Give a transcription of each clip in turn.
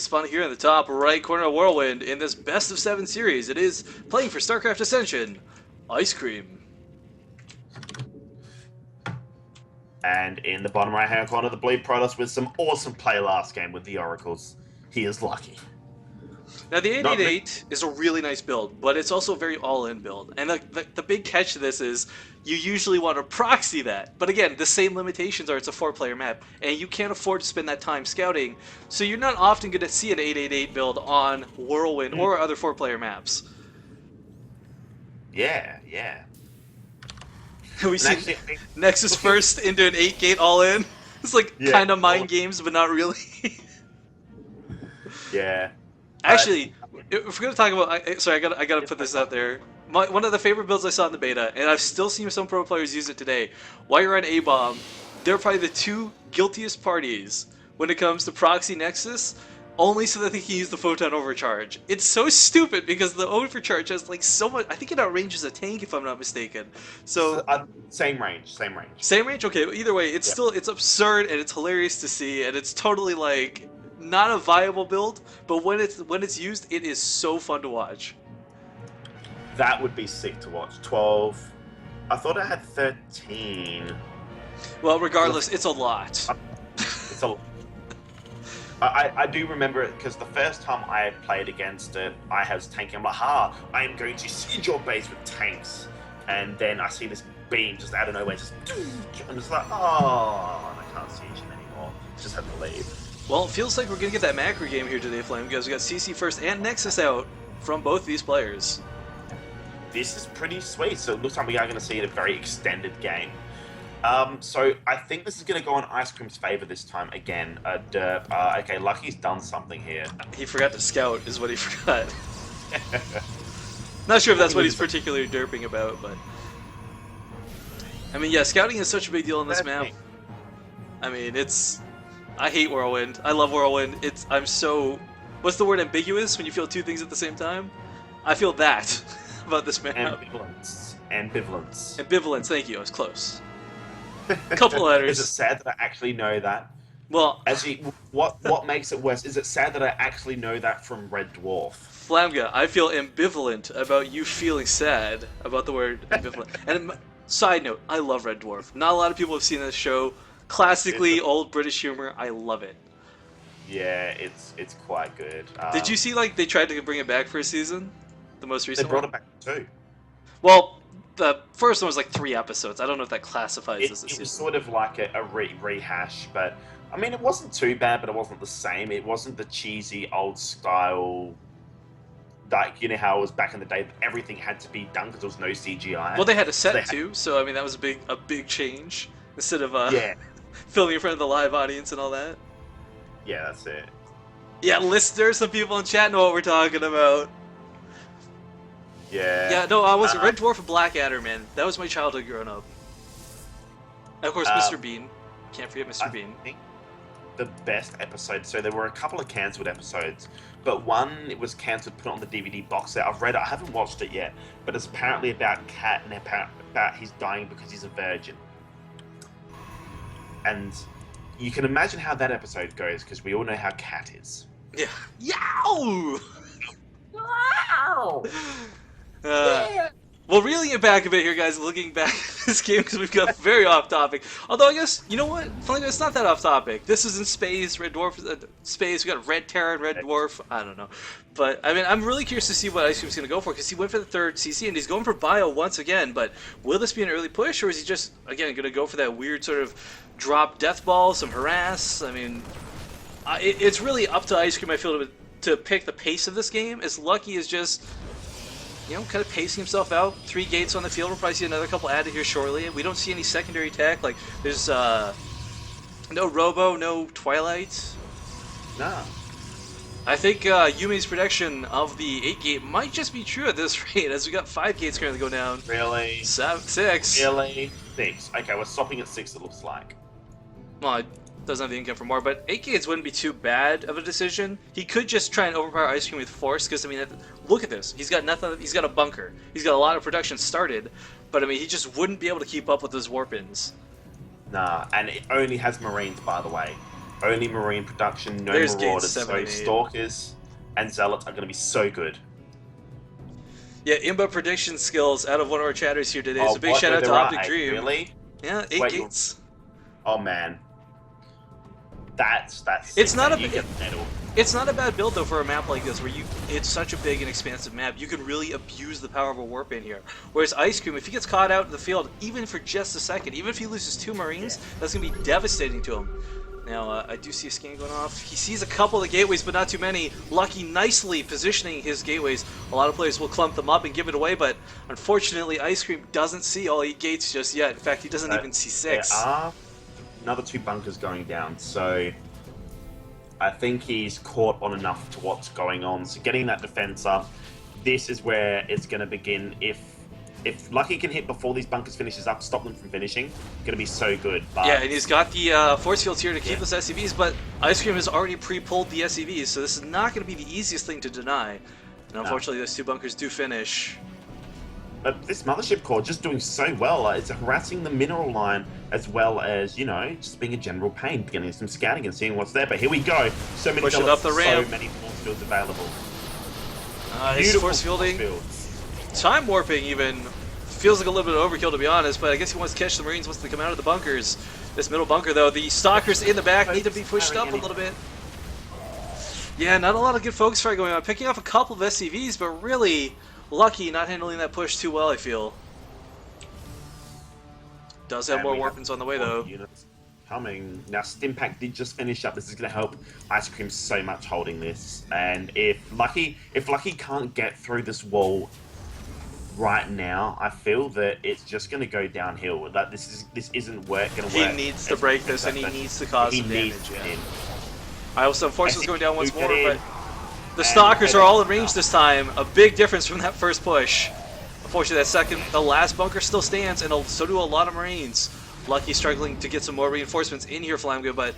Spawn here in the top right corner of Whirlwind in this best of 7 series. It is playing for StarCraft Ascension, Ice Cream. And in the bottom right hand corner, the Bleed Protoss with some awesome play last game with the Oracles. He is lucky. Now the 888 is a really nice build, but it's also a very all-in build. And the big catch to this is you usually want to proxy that. But again, the same limitations are it's a 4-player map, and you can't afford to spend that time scouting. So you're not often going to see an 888 build on Whirlwind or other 4-player maps. Yeah. We see Nexus first into an 8-gate all-in. It's like kind of mind games, but not really. Yeah. Actually, if we're gonna talk about, sorry, I gotta put this out there. One of the favorite builds I saw in the beta, and I've still seen some pro players use it today. While you're on A-bomb, they're probably the two guiltiest parties when it comes to proxy Nexus, only so that they can use the photon overcharge. It's so stupid because the overcharge has like so much. I think it outranges a tank if I'm not mistaken. So same range. Same range. Okay. Either way, it's still it's absurd and it's hilarious to see, and it's totally like not a viable build. But when it's used, it is so fun to watch. That would be sick to watch. 12. I thought I had 13. Well, regardless, it's a lot. It's a. I do remember it because the first time I played against it, I was tanking. I'm like, I am going to siege your base with tanks. And then I see this beam just out of nowhere, just I'm just like, I can't siege him anymore. Just have to leave. Well, it feels like we're going to get that macro game here today, Flame, because we got CC first and Nexus out from both these players. This is pretty sweet, so it looks like we are going to see a very extended game. So I think this is going to go in Ice Cream's favor this time again. Okay, Lucky's done something here. He forgot to scout, is what he forgot. Not sure if that's what he's particularly derping about, but I mean, yeah, scouting is such a big deal in this map. I mean, I hate Whirlwind. I love Whirlwind. I'm so, what's the word, ambiguous when you feel two things at the same time? I feel that about this map. Ambivalence. Thank you. I was close. Couple letters. Is it sad that I actually know that? Well, actually, what makes it worse? Is it sad that I actually know that from Red Dwarf? Flamga, I feel ambivalent about you feeling sad about the word ambivalent. And side note, I love Red Dwarf. Not a lot of people have seen this show. Classically old British humor. I love it. Yeah, it's quite good. Did you see like they tried to bring it back for a season? The most recent. They brought it back too. Well, the first one was like 3 episodes. I don't know if that classifies as a season. It was sort of like a rehash, but I mean, it wasn't too bad, but it wasn't the same. It wasn't the cheesy old style. Like, you know how it was back in the day, everything had to be done because there was no CGI. Well, they had a set too, so I mean that was a big change instead of filming in front of the live audience and all that. Yeah, that's it. Yeah, listeners, some people in chat know what we're talking about. Yeah. Yeah, no, I was Red Dwarf and Blackadder, man. That was my childhood growing up. And of course, Mr. Bean. Can't forget Mr. Bean. I think the best episode, so there were a couple of cancelled episodes, but one, it was cancelled, put on the DVD box set. I've read it, I haven't watched it yet, but it's apparently about Cat and about he's dying because he's a virgin. And you can imagine how that episode goes, because we all know how Cat is. Yeah. Yow! Wow! Yeah. Well, reeling it back a bit here, guys, looking back at this game, because we've got very off topic. Although, I guess, you know what? It's not that off topic. This is in space, Red Dwarf, space, we got Red Terra and Red Dwarf, I don't know. But, I mean, I'm really curious to see what Ice Cream's going to go for, because he went for the 3rd CC, and he's going for Bio once again, but will this be an early push, or is he just, again, going to go for that weird sort of drop death ball, some harass? I mean, it's really up to Ice Cream, I feel, to pick the pace of this game, as Lucky is just, you know, kind of pacing himself out. 3 gates on the field. We'll probably see another couple added here shortly. We don't see any secondary tech. Like, there's no Robo, no Twilight. Nah. I think Yumi's prediction of the 8-gate might just be true at this rate, as we got 5 gates currently go down. Really? 6. Really? 6. Okay, we're stopping at 6, it looks like. Well, it doesn't have the income for more, but 8 gates wouldn't be too bad of a decision. He could just try and overpower Ice Cream with force, because, I mean, look at this. He's got nothing. He's got a bunker. He's got a lot of production started, but, I mean, he just wouldn't be able to keep up with those warp-ins. Nah, and it only has Marines, by the way. Only Marine production, no There's gates Marauders. 7 So and 8. Stalkers and Zealots are going to be so good. Yeah, Imba prediction skills out of one of our chatters here today. Oh, So big what? shout No, out to there are Optic 8, Dream. really? Yeah, 8 Wait, gates. Oh man, that's It's sick, not man. a You get medal. It's not a bad build though for a map like this, where it's such a big and expansive map. You can really abuse the power of a warp in here. Whereas Ice Cream, if he gets caught out in the field, even for just a second, even if he loses 2 Marines, that's gonna be devastating to him. Now I do see a scan going off. He sees a couple of gateways, but not too many. Lucky nicely positioning his gateways. A lot of players will clump them up and give it away, but unfortunately, Ice Cream doesn't see all 8 gates just yet. In fact, he doesn't even see 6. There are another 2 bunkers going down, so I think he's caught on enough to what's going on. So getting that defense up, this is where it's going to begin. If Lucky can hit before these bunkers finishes up, stop them from finishing, going to be so good. But yeah, and he's got the force fields here to keep those SCVs, but Ice Cream has already pre-pulled the SCVs, so this is not going to be the easiest thing to deny. And unfortunately, those 2 bunkers do finish. But this Mothership Core just doing so well. It's harassing the mineral line as well as, you know, just being a general pain, getting some scouting and seeing what's there. But here we go. So many Push it up the ramp. So many force fields available. His Beautiful force fielding, fields. time warping even, feels like a little bit of overkill to be honest, but I guess he wants to catch the Marines once they come out of the bunkers. This middle bunker though, the Stalkers in the back need to be pushed up a little bit. Yeah, not a lot of good focus fire going on. Picking off a couple of SCVs, but really Lucky not handling that push too well, I feel. Does have more weapons on the way though. Units coming. Now Stimpack did just finish up. This is going to help Ice Cream so much holding this. And if Lucky can't get through this wall right now, I feel that it's just going to go downhill. That this isn't going to work. He needs to break this, and he needs to cause some damage. Yeah. I also forces going down once more, but the Stalkers are all in range this time. A big difference from that first push. Unfortunately, the last bunker still stands, and so do a lot of Marines. Lucky struggling to get some more reinforcements in here, Flamgo, but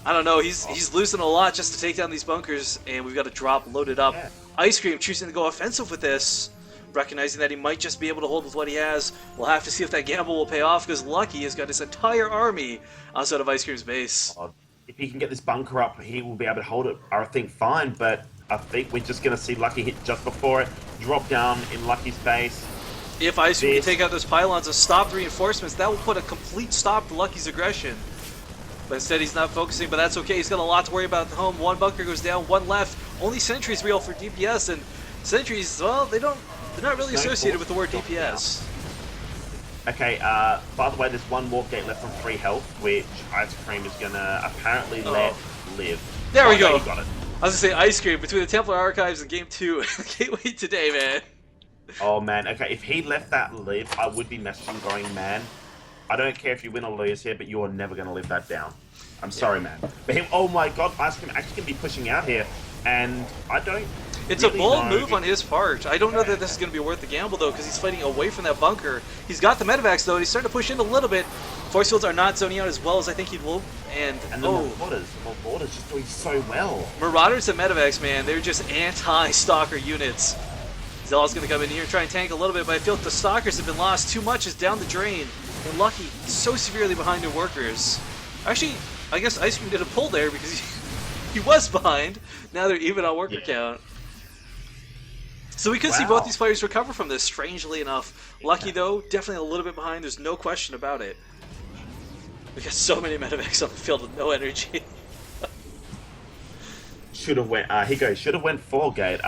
I don't know. He's losing a lot just to take down these bunkers, and we've got a drop loaded up. Ice Cream choosing to go offensive with this, recognizing that he might just be able to hold with what he has. We'll have to see if that gamble will pay off, because Lucky has got his entire army outside of Ice Cream's base. If he can get this bunker up, he will be able to hold it, I think, fine, but I think we're just going to see Lucky hit just before it, drop down in Lucky's base. If Ice Cream can take out those pylons and stop the reinforcements, that will put a complete stop to Lucky's aggression. But instead he's not focusing, but that's okay. He's got a lot to worry about at home. 1 bunker goes down, 1 left. Only sentries real for DPS, and sentries, well, they're not really associated with the word DPS. Okay, by the way, there's 1 warp gate left on 3 health, which Ice Cream is gonna apparently let live. There we go. You got it. I was gonna say Ice Cream between the Templar Archives and Game 2. Can't wait today, man. Oh man, okay, if he let that live, I would be messaging going, man, I don't care if you win or lose here, but you are never gonna live that down. I'm sorry, man. But him, oh my god, Ice Cream actually can be pushing out here, and I don't. It's really a bold move on his part. I don't know that this is going to be worth the gamble, though, because he's fighting away from that bunker. He's got the medevacs, though, and he's starting to push in a little bit. Force fields are not zoning out as well as I think he will. And the Marauders just doing so well. Marauders and medevacs, man, they're just anti-stalker units. Zealot's going to come in here and try and tank a little bit, but I feel like the Stalkers have been lost. Too much is down the drain. And Lucky so severely behind their workers. Actually, I guess Ice Cream did a pull there because he was behind. Now they're even on worker count. So we could see both these players recover from this, strangely enough. Lucky, though, definitely a little bit behind. There's no question about it. We got so many medevacs on the field with no energy. Should have went. He goes. Should have went 4 gate.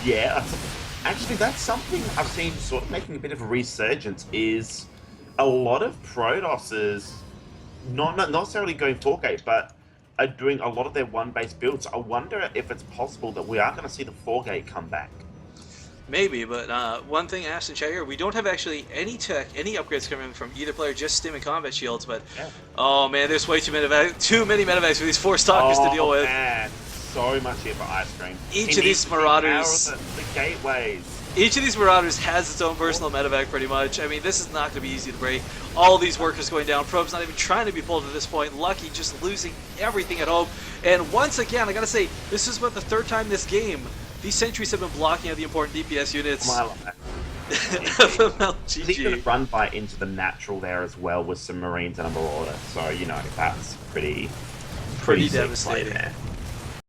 Yeah. Actually, that's something I've seen sort of making a bit of a resurgence. Is a lot of Protosses not necessarily going 4 gate, but are doing a lot of their 1-base builds. I wonder if it's possible that we are going to see the 4 gate come back. Maybe, but one thing asked in chat here, we don't have actually any tech, any upgrades coming from either player, just stim and combat shields, but oh man, there's way too many medevacs for these 4 Stalkers to deal with. Man, so much here for Ice Cream. Each of these Marauders, the gateways. Each of these Marauders has its own personal medevac pretty much. I mean, this is not going to be easy to break. All these workers going down. Probe's not even trying to be pulled at this point. Lucky just losing everything at home. And once again, I got to say, this is about the 3rd time this game these sentries have been blocking out the important DPS units. FML He's even GG. run by into the natural there as well with some Marines and a Marauder. So, you know, that's pretty Pretty sick play devastating. there.